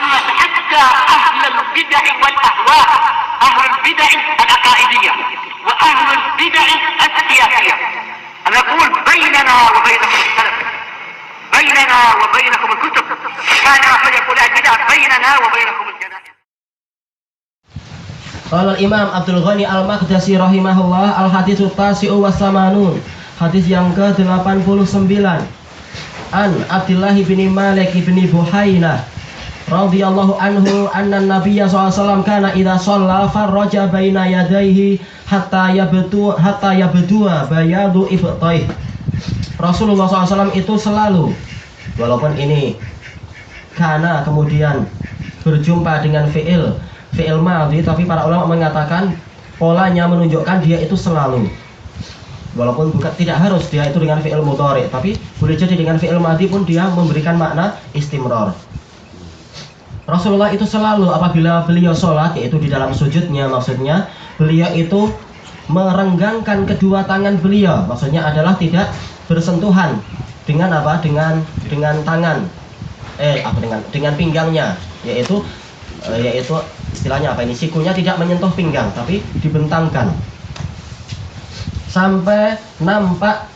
كثرت حتى أهل البدع والأهواء، أهل البدع العقائدية وأهل البدع السياسية. أنا أقول بيننا وبينكم السلف، بيننا وبينكم الكتب، كان أحد يقول البدع بيننا وبينكم الجنائز. قال الإمام Abdul Ghani Al-Maqdisi rahimahullah, al-haditsu tasi'u wassamanun, hadis yang ke-89. An Abdullah bin Malik bin Buhainah radhiyallahu anhu anna Nabiyya sallallahu alaihi wasallam kana idza shalla farraja baina yadayhi hatta yabdu bayadu ibtaih. Rasulullah SAW itu selalu, walaupun ini karena kemudian berjumpa dengan fi'il madhi, tapi para ulama mengatakan polanya menunjukkan dia itu selalu. Walaupun bukan, tidak harus dia itu dengan fi'il mudhari, tapi boleh jadi dengan fi'il madhi pun dia memberikan makna istimrar. Rasulullah itu selalu apabila beliau sholat, yaitu di dalam sujudnya, maksudnya beliau itu merenggangkan kedua tangan beliau, maksudnya adalah tidak bersentuhan dengan apa? Dengan tangan, dengan pinggangnya, yaitu istilahnya apa ini? Sikunya tidak menyentuh pinggang, tapi dibentangkan sampai nampak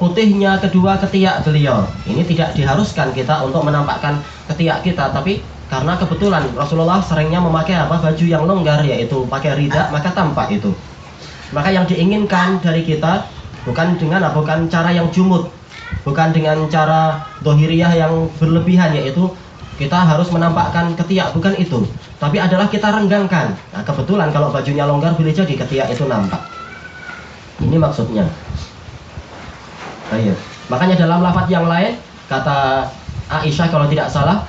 putihnya kedua ketiak beliau. Ini tidak diharuskan kita untuk menampakkan ketiak kita, tapi karena kebetulan Rasulullah seringnya memakai baju yang longgar, yaitu pakai rida, maka tampak itu. Maka yang diinginkan dari kita bukan cara yang jumud, bukan dengan cara dohiriyah yang berlebihan, yaitu kita harus menampakkan ketiak, bukan itu, tapi adalah kita renggangkan. Nah, kebetulan kalau bajunya longgar boleh jadi ketiak itu nampak. Ini maksudnya. Baik. Makanya dalam lafaz yang lain kata Aisyah kalau tidak salah,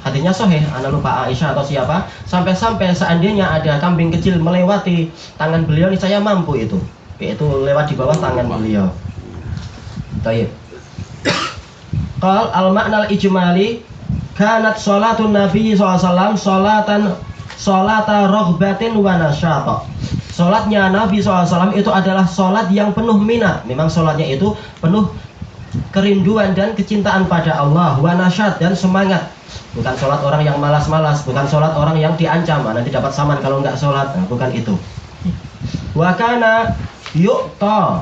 hadisnya sahih, ana lupa Aisyah atau siapa, sampai seandainya ada kambing kecil melewati tangan beliau, ini saya mampu itu, yaitu lewat di bawah tangan beliau. Baik. Qal al-ma'na al-ijmali kanat sholatun Nabi SAW sholata raghbatin wa nasyata. Sholatnya Nabi SAW itu adalah sholat yang penuh minat. Memang sholatnya itu penuh kerinduan dan kecintaan pada Allah, wa nasyat, dan semangat. Bukan sholat orang yang malas-malas, bukan sholat orang yang diancam nanti dapat saman kalau nggak sholat, nah, bukan itu. Wa kana yu'ta,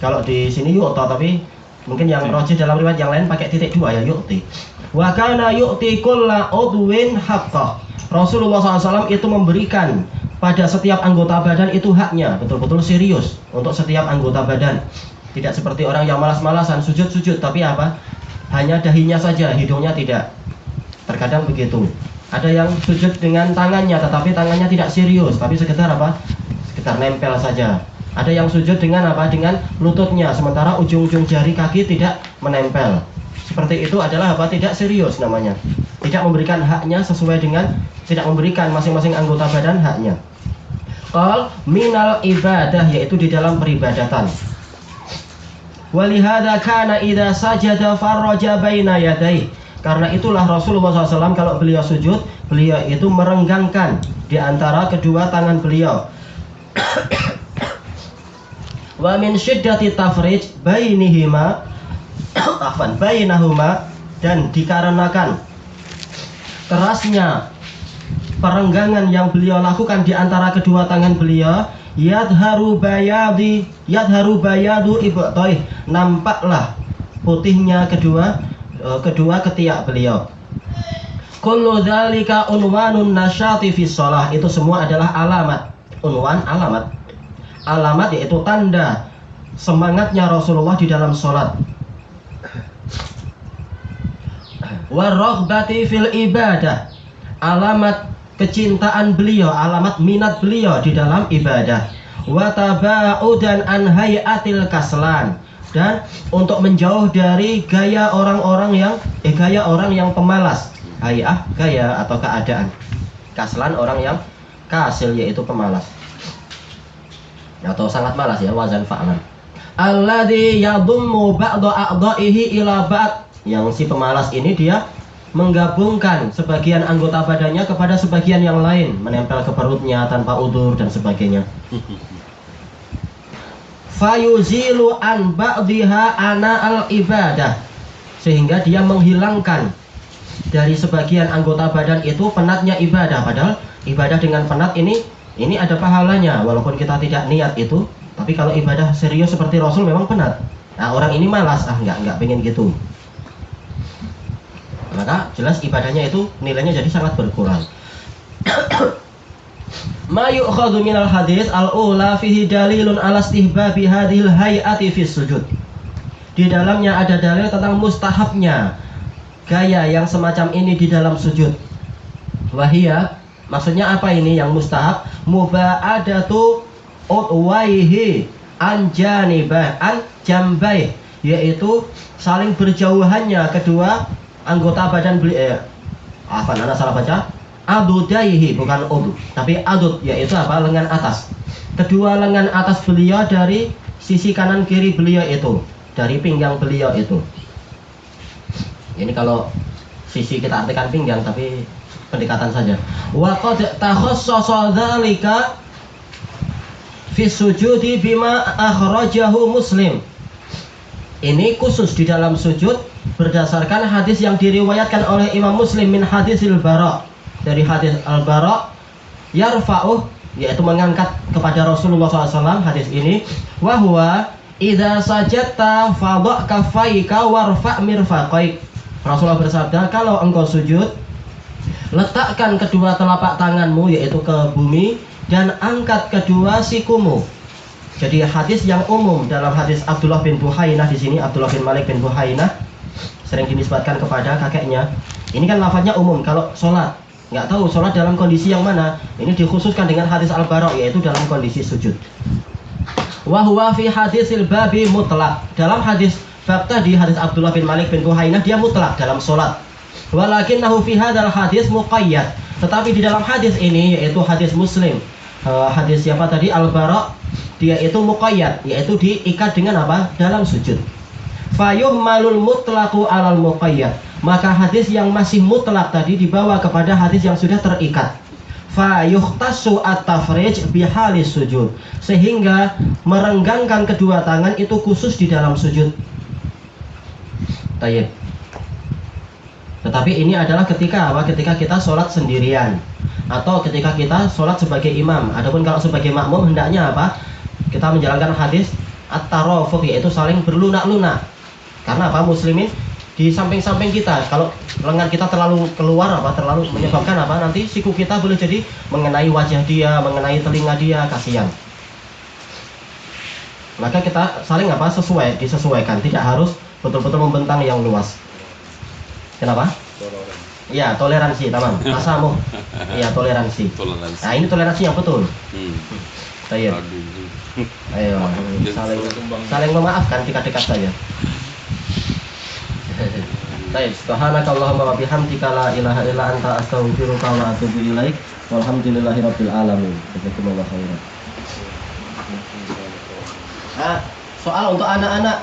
kalau di sini yu'ta, tapi mungkin yang rajih dalam riwayat yang lain pakai titik dua, ya yu'ti. Wa kana yu'ti kulla udwin haqqah. Rasulullah SAW itu memberikan pada setiap anggota badan itu haknya, betul-betul serius untuk setiap anggota badan. Tidak seperti orang yang malas-malasan sujud-sujud, tapi hanya dahinya saja, hidungnya tidak. Terkadang begitu. Ada yang sujud dengan tangannya, tetapi tangannya tidak serius, tapi sekedar sekedar nempel saja. Ada yang sujud dengan dengan lututnya, sementara ujung-ujung jari kaki tidak menempel. Seperti itu adalah tidak serius namanya. Tidak memberikan haknya sesuai dengan, tidak memberikan masing-masing anggota badan haknya. Qal minal ibadah, yaitu di dalam peribadatan. Walihada kana idza sajada farraja baina yadayhi. Karena itulah Rasulullah SAW kalau beliau sujud, beliau itu merenggangkan di antara kedua tangan beliau. Wa min syiddati tafrij bainihima bainahuma, dan dikarenakan kerasnya perenggangan yang beliau lakukan di antara kedua tangan beliau, yadharu bayadu ibtaih, nampaklah putihnya kedua ketiak beliau. Kullu dzalika unwanun nasyati fi shalah, itu semua adalah alamat, alamat yaitu tanda semangatnya Rasulullah di dalam sholat. Waraghbati fil ibadah, alamat kecintaan beliau, alamat minat beliau di dalam ibadah. Wataba'udan an hayatil kaslan, dan untuk menjauh dari gaya orang yang pemalas. Hayah, gaya atau keadaan. Kaslan, orang yang kasil, yaitu pemalas atau sangat malas, ya, wazan fa'lan. Alladzi yadummu ba'da a'dha'ihi ila ba'd, yang si pemalas ini dia menggabungkan sebagian anggota badannya kepada sebagian yang lain, menempel ke perutnya tanpa udzur dan sebagainya. Fayuzilu an ba'dhiha ana al ibadah, sehingga dia menghilangkan dari sebagian anggota badan itu penatnya ibadah, padahal ibadah dengan penat ini ada pahalanya walaupun kita tidak niat itu. Tapi kalau ibadah serius seperti Rasul memang penat. Nah, orang ini malas, nggak pengen gitu. Maka jelas ibadahnya itu nilainya jadi sangat berkurang. Ma yu'khadhu minal hadis al-ula fihi dalilun ala istihbabi hadhil hay'ati fi sujud. Di dalamnya ada dalil tentang mustahabnya gaya yang semacam ini di dalam sujud. Wahia, maksudnya apa ini yang mustahab? Muba'adatu utwaihi an janibah an jambai, yaitu saling berjauhannya kedua anggota badan beliau. Anak salah baca. Adudaihi, bukan udud, tapi adud, yaitu apa? Lengan atas. Kedua lengan atas beliau dari sisi kanan kiri beliau itu, dari pinggang beliau itu. Ini kalau sisi kita artikan pinggang, tapi pendekatan saja. Wa qad takhassasa dzalika fi sujudi bima akhrajahu Muslim. Ini khusus di dalam sujud berdasarkan hadis yang diriwayatkan oleh Imam Muslim min hadisil Bara, dari hadis Al-Bara yarfa'uh, yaitu mengangkat kepada Rasulullah SAW hadis ini, wa huwa idza sajadta fadha kaffaika warfa' mirfaqaik. Rasulullah bersabda, kalau engkau sujud, letakkan kedua telapak tanganmu yaitu ke bumi dan angkat kedua sikumu. Jadi hadis yang umum dalam hadis Abdullah bin Buhainah di sini, Abdullah bin Malik bin Buhainah sering dinisbatkan kepada kakeknya. Ini kan lafadznya umum. Kalau sholat, nggak tahu sholat dalam kondisi yang mana. Ini dikhususkan dengan hadis Al-Bara, yaitu dalam kondisi sujud. Wa huwa fi hadisil babi mutlaq. Dalam hadis bab tadi, hadis Abdullah bin Malik bin Buhainah, dia mutlak dalam sholat. Walakinnahu fi hadzal hadis muqayyad. Tetapi di dalam hadis ini, yaitu hadis Muslim, hadis siapa tadi? Al-Bara, dia itu muqayyad, yaitu diikat dengan apa? Dalam sujud. Fayuhmalul mutlaqu alal muqayyad. Maka hadis yang masih mutlak tadi dibawa kepada hadis yang sudah terikat. Fayuhtasu at-tafrij bihalis sujud. Sehingga merenggangkan kedua tangan itu khusus di dalam sujud. Tayyib. Tetapi ini adalah ketika apa? Ketika kita sholat sendirian, atau ketika kita sholat sebagai imam. Adapun kalau sebagai makmum hendaknya apa? Kita menjalankan hadis at-tarafuq, yaitu saling berlunak-lunak. Karena apa? Muslimin di samping-samping kita, kalau lengan kita terlalu keluar apa? Terlalu menyebabkan apa? Nanti siku kita boleh jadi mengenai wajah dia, mengenai telinga dia, kasihan. Maka kita saling apa? Disesuaikan, tidak harus betul-betul membentang yang luas. Kenapa? Iya, toleransi, tamam. Tasamuh. Iya, toleransi. Nah, ini toleransi yang betul. Ayo. Ayo, saling memaafkan, dekat-dekat saja. Baik, subhanakallahumma wa bihamdika la ilaha illa anta astaghfiruka wa atubu ilaik. Walhamdulillahirabbil alamin. Jazakumullahu khairan. Soal untuk anak-anak